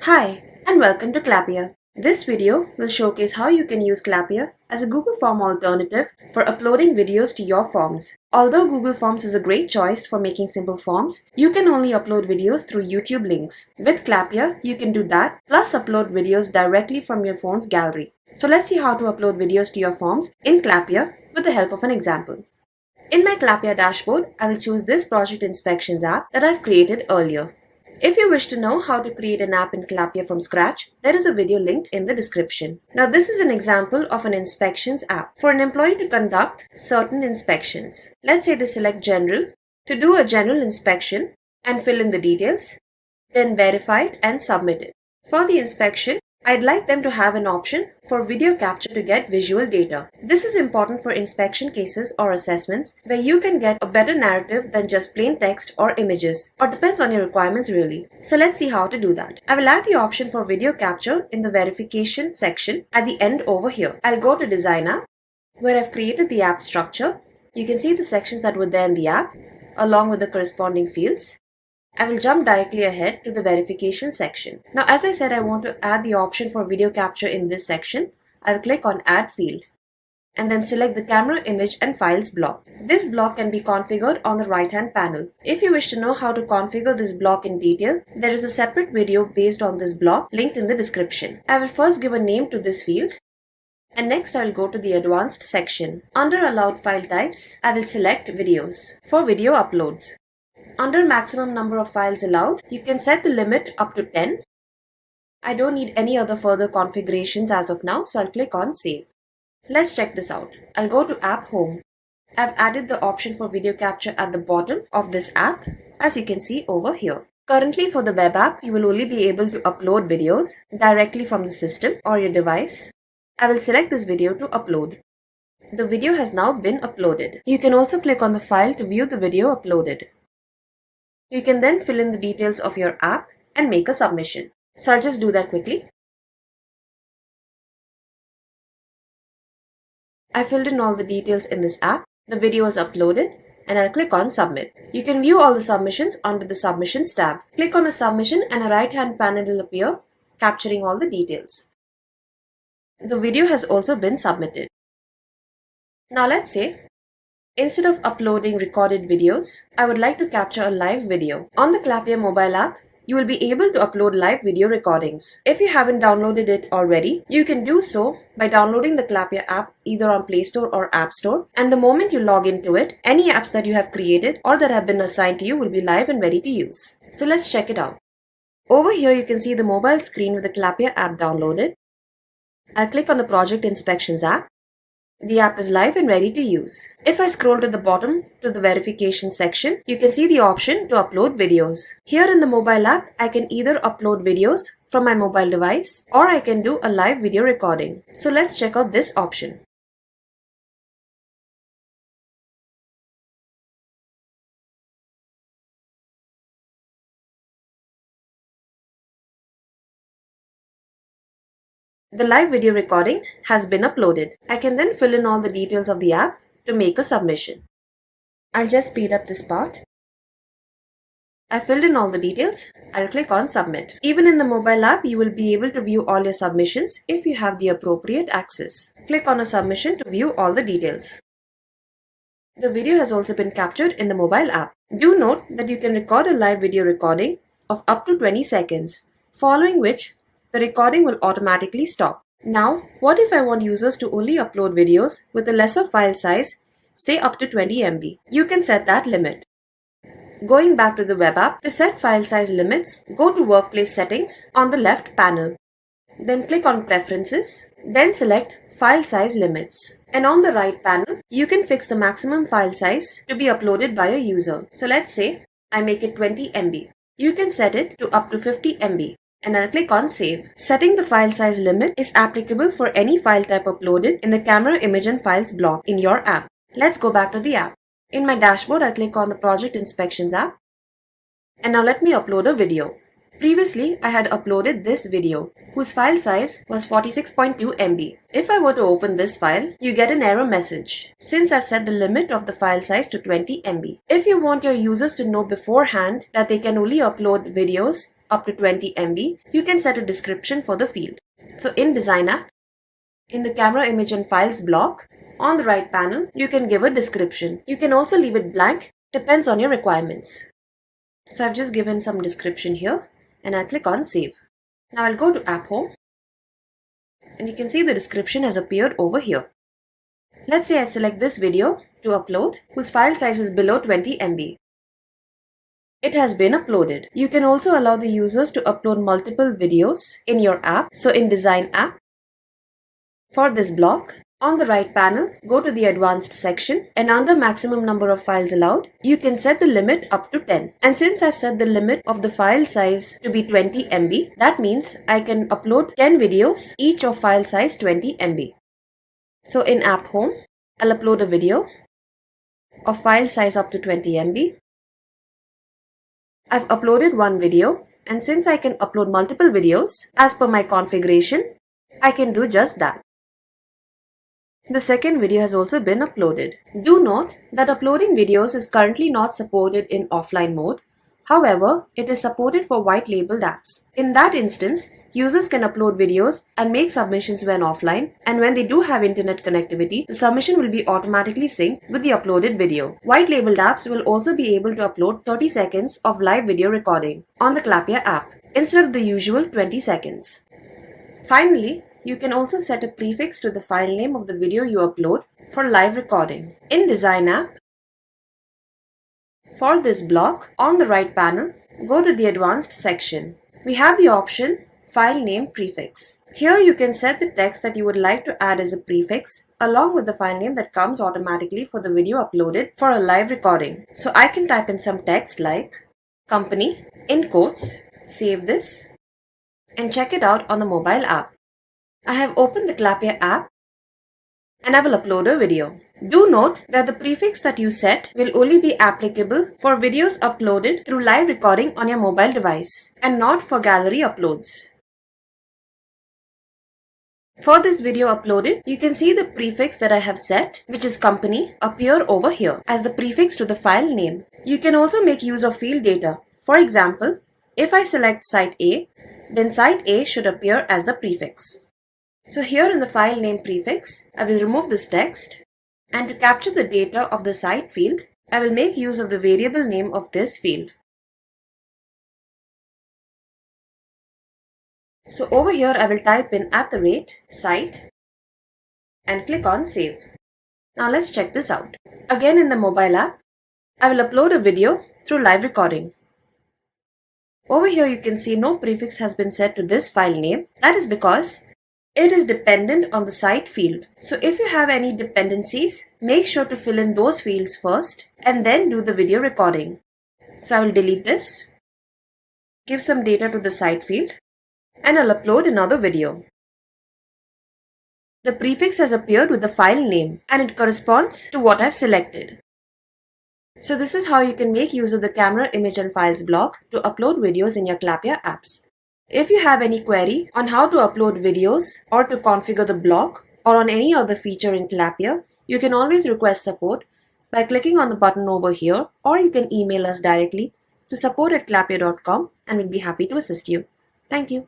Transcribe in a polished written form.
Hi, and welcome to Clappia. This video will showcase how you can use Clappia as a Google Form alternative for uploading videos to your forms. Although Google Forms is a great choice for making simple forms, you can only upload videos through YouTube links. With Clappia, you can do that, plus upload videos directly from your phone's gallery. So let's see how to upload videos to your forms in Clappia with the help of an example. In my Clappia dashboard, I will choose this project inspections app that I've created earlier. If you wish to know how to create an app in Clappia from scratch, there is a video linked in the description. Now this is an example of an inspections app for an employee to conduct certain inspections. Let's say they select general to do a general inspection and fill in the details, then verify it and submit it. For the inspection, I'd like them to have an option for video capture to get visual data. This is important for inspection cases or assessments where you can get a better narrative than just plain text or images, or depends on your requirements really. So let's see how to do that. I will add the option for video capture in the verification section at the end over here. I'll go to Design App, where I've created the app structure. You can see the sections that were there in the app, along with the corresponding fields. I will jump directly ahead to the verification section. Now, as I said, I want to add the option for video capture in this section. I will click on Add Field and then select the Camera, Image and Files block. This block can be configured on the right-hand panel. If you wish to know how to configure this block in detail, there is a separate video based on this block linked in the description. I will first give a name to this field, and next I will go to the Advanced section. Under Allowed File Types, I will select Videos for video uploads. Under maximum number of files allowed, you can set the limit up to 10. I don't need any other further configurations as of now, so I'll click on Save. Let's check this out. I'll go to App Home. I've added the option for video capture at the bottom of this app, as you can see over here. Currently for the web app, you will only be able to upload videos directly from the system or your device. I will select this video to upload. The video has now been uploaded. You can also click on the file to view the video uploaded. You can then fill in the details of your app and make a submission. So I'll just do that quickly. I filled in all the details in this app. The video is uploaded and I'll click on Submit. You can view all the submissions under the Submissions tab. Click on a submission and a right-hand panel will appear, capturing all the details. The video has also been submitted. Now let's say, instead of uploading recorded videos, I would like to capture a live video. On the Clappia mobile app, you will be able to upload live video recordings. If you haven't downloaded it already, you can do so by downloading the Clappia app either on Play Store or App Store. And the moment you log into it, any apps that you have created or that have been assigned to you will be live and ready to use. So let's check it out. Over here, you can see the mobile screen with the Clappia app downloaded. I'll click on the Project Inspections app. The app is live and ready to use. If I scroll to the bottom to the verification section, you can see the option to upload videos. Here in the mobile app, I can either upload videos from my mobile device or I can do a live video recording. So let's check out this option. The live video recording has been uploaded. I can then fill in all the details of the app to make a submission. I'll just speed up this part. I filled in all the details. I'll click on Submit. Even in the mobile app, you will be able to view all your submissions if you have the appropriate access. Click on a submission to view all the details. The video has also been captured in the mobile app. Do note that you can record a live video recording of up to 20 seconds, following which the recording will automatically stop. Now, what if I want users to only upload videos with a lesser file size, say up to 20 MB? You can set that limit. Going back to the web app, to set file size limits, go to Workplace Settings on the left panel. Then click on Preferences, then select File Size Limits. And on the right panel, you can fix the maximum file size to be uploaded by a user. So let's say I make it 20 MB. You can set it to up to 50 MB. And I'll click on Save. Setting the file size limit is applicable for any file type uploaded in the Camera, Image and Files block in your app. Let's go back to the app. In my dashboard, I'll click on the Project Inspections app. And now let me upload a video. Previously, I had uploaded this video, whose file size was 46.2 MB. If I were to open this file, you get an error message, since I've set the limit of the file size to 20 MB. If you want your users to know beforehand that they can only upload videos up to 20 MB, you can set a description for the field. So in Design app, in the Camera Image and Files block, on the right panel, you can give a description. You can also leave it blank, depends on your requirements. So I've just given some description here and I'll click on Save. Now I'll go to App Home and you can see the description has appeared over here. Let's say I select this video to upload whose file size is below 20 MB. It has been uploaded. You can also allow the users to upload multiple videos in your app. So in Design app, for this block, on the right panel, go to the Advanced section and under Maximum Number of Files Allowed, you can set the limit up to 10. And since I've set the limit of the file size to be 20 MB, that means I can upload 10 videos, each of file size 20 MB. So in App Home, I'll upload a video of file size up to 20 MB. I've uploaded one video, and since I can upload multiple videos as per my configuration, I can do just that. The second video has also been uploaded. Do note that uploading videos is currently not supported in offline mode. However, it is supported for white labeled apps. In that instance, users can upload videos and make submissions when offline, and when they do have internet connectivity, the submission will be automatically synced with the uploaded video. White labeled apps will also be able to upload 30 seconds of live video recording on the Clappia app instead of the usual 20 seconds. Finally, you can also set a prefix to the file name of the video you upload for live recording. In Design app, for this block, on the right panel, go to the Advanced section. We have the option File Name Prefix. Here you can set the text that you would like to add as a prefix along with the file name that comes automatically for the video uploaded for a live recording. So I can type in some text like company in quotes, save this, and check it out on the mobile app. I have opened the Clappia app and I will upload a video. Do note that the prefix that you set will only be applicable for videos uploaded through live recording on your mobile device and not for gallery uploads. For this video uploaded, you can see the prefix that I have set, which is company, appear over here as the prefix to the file name. You can also make use of field data. For example, if I select site A, then site A should appear as the prefix. So here in the file name prefix, I will remove this text. And to capture the data of the site field, I will make use of the variable name of this field. So over here I will type in @site and click on save. Now let's check this out. Again in the mobile app, I will upload a video through live recording. Over here you can see no prefix has been set to this file name. That is because it is dependent on the site field. So if you have any dependencies, make sure to fill in those fields first and then do the video recording. So I will delete this, give some data to the site field, and I'll upload another video. The prefix has appeared with the file name and it corresponds to what I've selected. So this is how you can make use of the Camera Image and Files block to upload videos in your Clappia apps. If you have any query on how to upload videos or to configure the block or on any other feature in Clappia, you can always request support by clicking on the button over here, or you can email us directly to support@clappia.com and we'll be happy to assist you. Thank you.